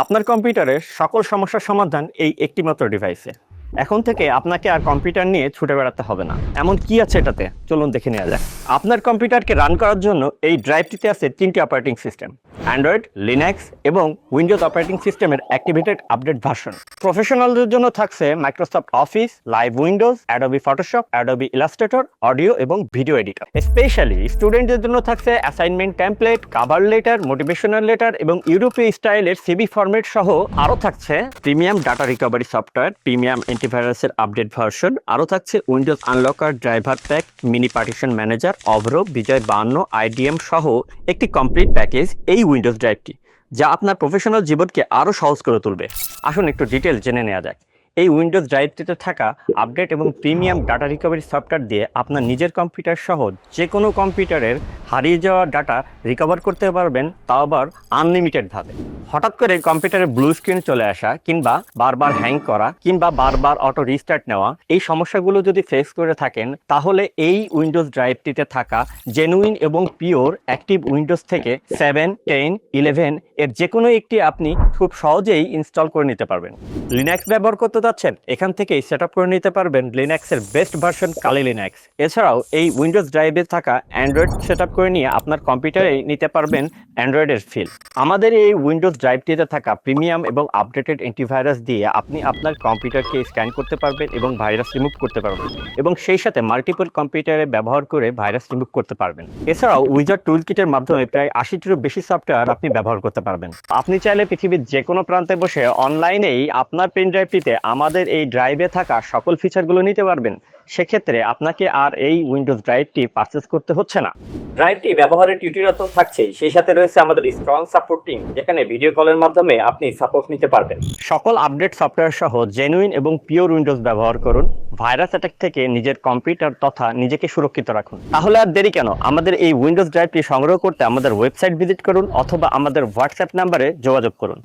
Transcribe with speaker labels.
Speaker 1: আপনার কম্পিউটারের সকল সমস্যার সমাধান এই একটিমাত্র ডিভাইসে। এখন থেকে আপনাকে আর কম্পিউটার নিয়ে ছুটে বেড়াতে হবে না। এমন কি আছে এটাতে, চলুন দেখে নেওয়া যাক। আপনার কম্পিউটারকে রান করার জন্য এই ড্রাইভটিতে আছে 3টি অপারেটিং সিস্টেম: অ্যান্ড্রয়েড, লিনাক্স এবং উইন্ডোজ অপারেটিং সিস্টেমের অ্যাক্টিভেটেড আপডেট ভার্সন। প্রফেশনালদের জন্য থাকছে Microsoft Office, live Windows, Adobe Photoshop, Adobe Illustrator, audio এবং ভিডিও এডিটর। স্পেশালি স্টুডেন্টদের জন্য থাকছে assignment template, cover letter, motivational letter এবং ইউরোপীয় স্টাইলের সিভি ফরম্যাট সহ আরও থাকছে premium data recovery software, premium অ্যান্টিভাইরাসের আপডেট ভার্সন, আরও থাকছে Windows unlocker, driver pack, mini partition manager, Avro, Bijoy 52, IDM সহ একটি কমপ্লিট প্যাকেজ এই উইন্ডোজ ড্রাইভটি, যা আপনার প্রফেশনাল জীবনকে আরও সহজ করে তুলবে। আসুন একটু ডিটেল জেনে নেওয়া যাক। এই উইন্ডোজ ড্রাইভটিতে থাকা আপডেট এবং প্রিমিয়াম ডাটা রিকভারি সফটওয়্যার দিয়ে আপনার নিজের কম্পিউটার সহ যে কোনো কম্পিউটারের হারিয়ে যাওয়া ডাটা রিকভার করতে পারবেন, তাও আবার আনলিমিটেডভাবে। হঠাৎ করে কম্পিউটারে ব্লু স্ক্রিন চলে আসা কিংবা বারবার হ্যাং করা কিংবা বারবার অটো রিস্টার্ট নেওয়া, এই সমস্যাগুলো যদি ফেস করে থাকেন, তাহলে এই উইন্ডোজ ড্রাইভটিতে থাকা জেনুইন এবং পিওর অ্যাক্টিভ উইন্ডোজ থেকে 7, 10, 11 এর যে কোনো একটি আপনি খুব সহজেই ইনস্টল করে নিতে পারবেন। লিনাক্স ব্যবহার করতে যাচ্ছেন, এখান থেকেই সেট আপ করে নিতে পারবেন লিনাক্সের বেস্ট ভার্সন কালি লিনাক্স। এছাড়াও এই উইন্ডোজ ড্রাইভে থাকা অ্যান্ড্রয়েড সেট আপ করে নিয়ে আপনার কম্পিউটারে নিতে পারবেন অ্যান্ড্রয়েডের ফিল। আমাদের এই উইন্ডোজ ড্রাইভটিতে থাকা প্রিমিয়াম এবং আপডেটেড অ্যান্টিভাইরাস দিয়ে আপনি আপনার কম্পিউটারকে স্ক্যান করতে পারবেন এবং ভাইরাস রিমুভ করতে পারবেন, এবং সেই সাথে মাল্টিপল কম্পিউটারে ব্যবহার করে ভাইরাস রিমুভ করতে পারবেন। এছাড়াও উইজার টুল কিটের মাধ্যমে প্রায় 80টিরও বেশি সফটওয়্যার আপনি ব্যবহার করতে পারবেন। আপনি চাইলে পৃথিবীর যে কোনো প্রান্তে বসে অনলাইনেই আপনার পেন ড্রাইভটিতে আমাদের এই ড্রাইভে থাকা সকল ফিচারগুলো নিতে পারবেন। সেক্ষেত্রে আপনাকে আর এই উইন্ডোজ ড্রাইভটি পারচেস করতে হচ্ছে না। ড্রাইভটি ব্যবহারের টিউটোরিয়াল তো থাকছেই, সেই সাথে রয়েছে আমাদের স্ট্রং সাপোর্ট টিম, যেখানে ভিডিও কলের মাধ্যমে আপনি সাপোর্ট নিতে পারবেন। সকল আপডেট সফটওয়্যার সহ জেনুইন এবং পিওর উইন্ডোজ ব্যবহার করুন। ভাইরাস অ্যাটাক থেকে নিজের কম্পিউটার তথা নিজেকে সুরক্ষিত রাখুন। তাহলে আর দেরি কেন, আমাদের এই উইন্ডোজ ড্রাইভটি সংগ্রহ করতে আমাদের ওয়েবসাইট ভিজিট করুন অথবা আমাদের হোয়াটসঅ্যাপ নাম্বারে যোগাযোগ করুন।